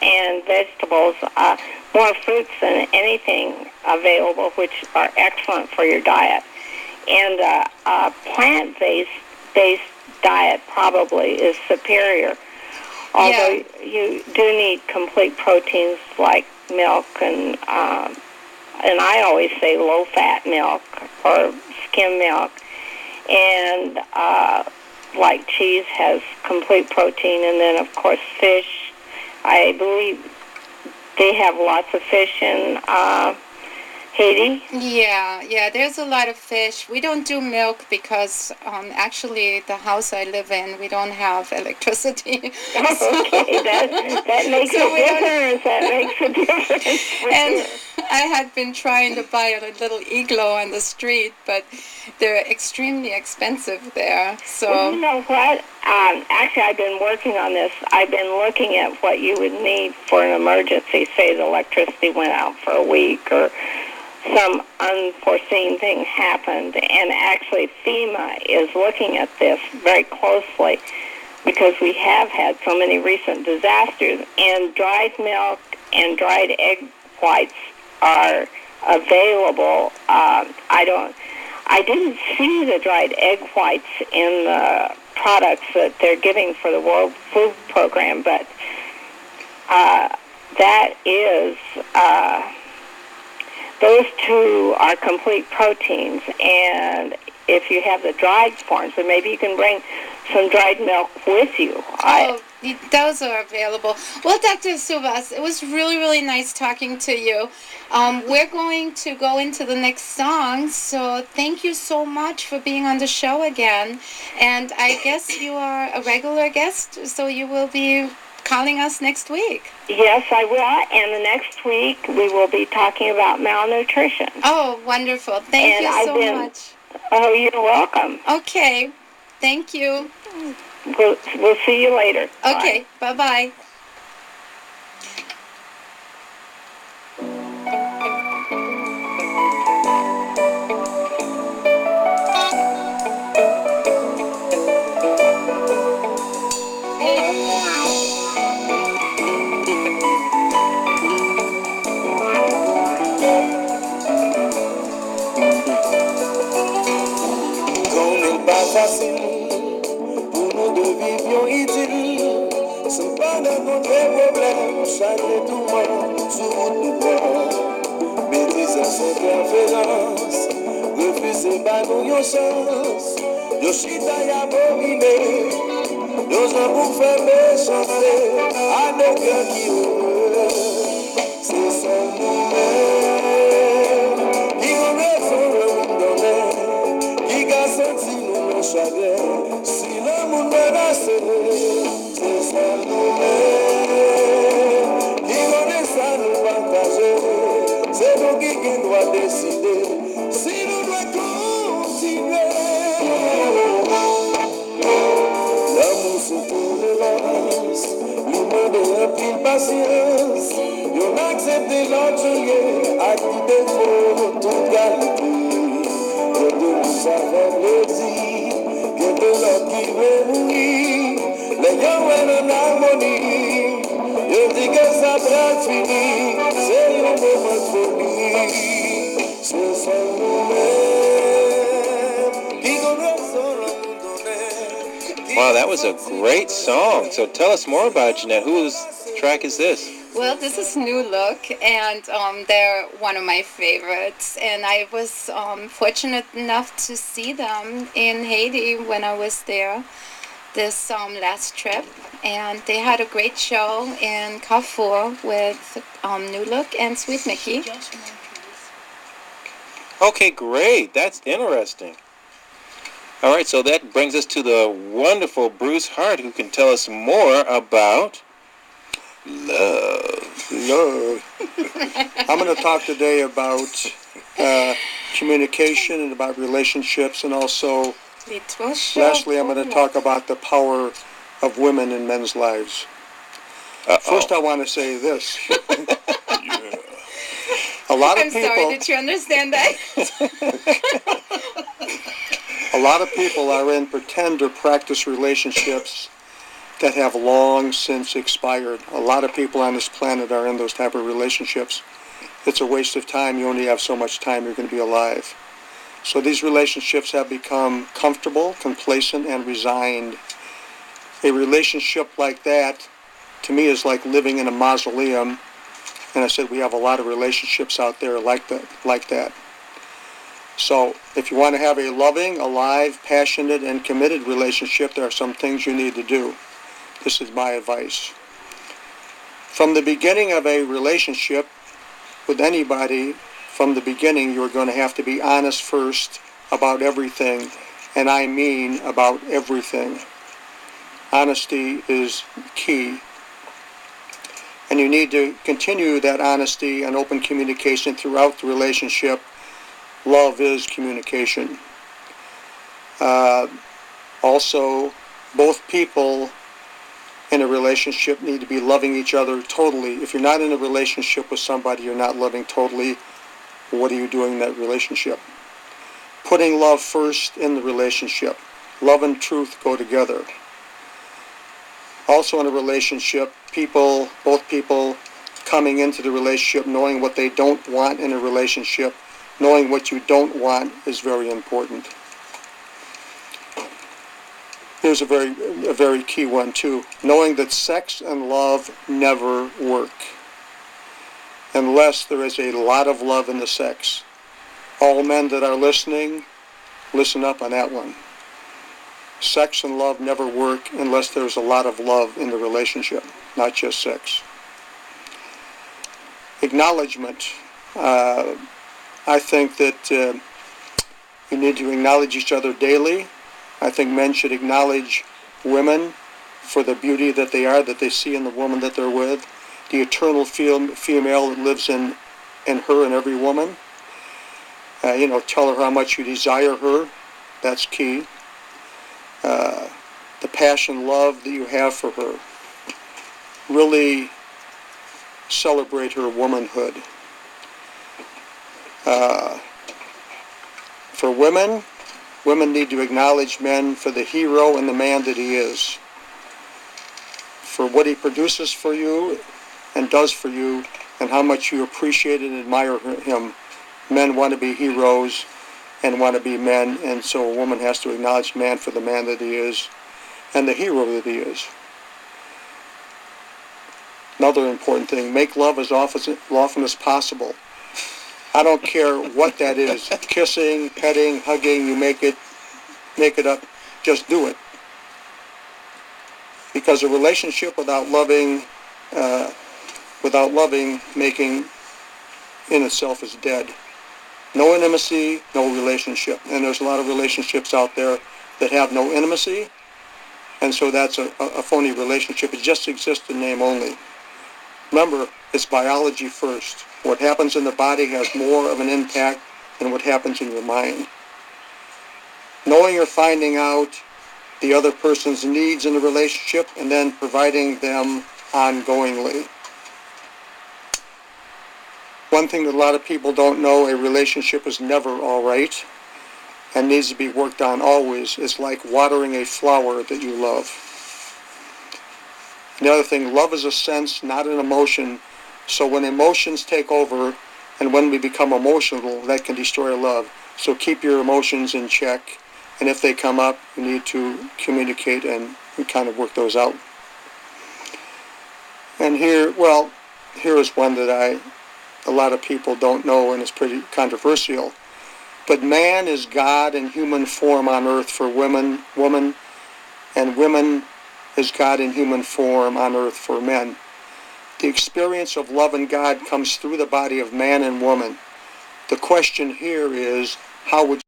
and vegetables, more fruits than anything available, which are excellent for your diet. And a plant-based diet probably is superior, although you do need complete proteins like milk and I always say low-fat milk or skim milk, and like cheese has complete protein, and then of course fish. I believe they have lots of fish in Haiti. Yeah, there's a lot of fish. We don't do milk because actually the house I live in, we don't have electricity. Okay, that makes a difference. That makes a difference. And I had been trying to buy a little igloo on the street, but they're extremely expensive there. So well, you know what? Actually, I've been working on this. I've been looking at what you would need for an emergency. Say the electricity went out for a week or some unforeseen thing happened, and actually FEMA is looking at this very closely because we have had so many recent disasters, and dried milk and dried egg whites are available. I didn't see the dried egg whites in the products that they're giving for the World Food Program, but that is... those two are complete proteins, and if you have the dried forms, then maybe you can bring some dried milk with you. Those are available. Well, Dr. Subas, it was really, really nice talking to you. We're going to go into the next song, so thank you so much for being on the show again. And I guess you are a regular guest, so you will be calling us next week. Yes, I will. And the next week we will be talking about malnutrition. Oh, wonderful. Thank you so much. Oh, you're welcome. Okay. Thank you. We'll see you later. Okay. Bye. Bye-bye. Facile pour nous de vivions idylle, sans pas de notre problème, chaque détournement sous route de bêtises sans préférence, refuser pas nous yon chance, yo chita y abominé, yo gens pour faire méchancer, à nos cœurs qui heureux, c'est son nous-mêmes, qui ont raison de nous donner, qui a senti nous chagrin, si le monde menacé, c'est ça nous-mêmes, qui connaît ça nous partager, c'est nous qui doit décider, si nous doit continuer. L'amour c'est tolérance, l'humain de remplir patience, y'en accepte l'autre lieu, à qui défaut toute qualité, et de nous faire plaisir. De l'homme qui veut mourir, les gens en harmonie. Je dis que ça va finir, c'est un moment de folie. Ce sont nous-mêmes qui connaissons le monde. Wow, that was a great song. So tell us more about it, Jeanette. Whose track is this? Well, this is New Look, and they're one of my favorites. And I was fortunate enough to see them in Haiti when I was there this last trip. And they had a great show in Carrefour with New Look and Sweet Mickey. Okay, great. That's interesting. All right, so that brings us to the wonderful Bruce Hart, who can tell us more about love. I'm going to talk today about communication and about relationships, and also, lastly, I'm going to talk about the power of women in men's lives. First, I want to say this. A lot of people. I'm sorry, did you understand that? A lot of people are in pretend or practice relationships that have long since expired. A lot of people on this planet are in those type of relationships. It's a waste of time. You only have so much time you're going to be alive. So these relationships have become comfortable, complacent, and resigned. A relationship like that, to me, is like living in a mausoleum. And I said we have a lot of relationships out there like that. So if you want to have a loving, alive, passionate, and committed relationship, there are some things you need to do. This is my advice. From the beginning of a relationship with anybody, from the beginning, you're going to have to be honest first about everything, and I mean about everything. Honesty is key. And you need to continue that honesty and open communication throughout the relationship. Love is communication. Also, both people in a relationship need to be loving each other totally. If you're not in a relationship with somebody you're not loving totally, what are you doing in that relationship? Putting love first in the relationship. Love and truth go together. Also in a relationship, both people coming into the relationship knowing what they don't want in a relationship, knowing what you don't want is very important. Here's a very key one too. Knowing that sex and love never work unless there is a lot of love in the sex. All men that are listening, listen up on that one. Sex and love never work unless there's a lot of love in the relationship, not just sex. Acknowledgement. I think that you need to acknowledge each other daily. I think men should acknowledge women for the beauty that they are, that they see in the woman that they're with, the eternal female that lives in her and every woman. Tell her how much you desire her. That's key. The passion, love that you have for her. Really celebrate her womanhood. For women need to acknowledge men for the hero and the man that he is. For what he produces for you and does for you, and how much you appreciate and admire him. Men want to be heroes and want to be men, and so a woman has to acknowledge man for the man that he is and the hero that he is. Another important thing, make love as often as possible. I don't care what that is, kissing, petting, hugging, you make it up, just do it. Because a relationship without loving, making in itself is dead. No intimacy, no relationship. And there's a lot of relationships out there that have no intimacy, and so that's a phony relationship. It just exists in name only. Remember, it's biology first. What happens in the body has more of an impact than what happens in your mind. Knowing or finding out the other person's needs in the relationship and then providing them ongoingly. One thing that a lot of people don't know, a relationship is never all right and needs to be worked on always. It's like watering a flower that you love. The other thing, love is a sense, not an emotion. So when emotions take over and when we become emotional, that can destroy love. So keep your emotions in check. And if they come up, you need to communicate and kind of work those out. And here is one that a lot of people don't know, and it's pretty controversial. But man is God in human form on earth for woman, and women is God in human form on earth for men. The experience of love and God comes through the body of man and woman. The question here is, how would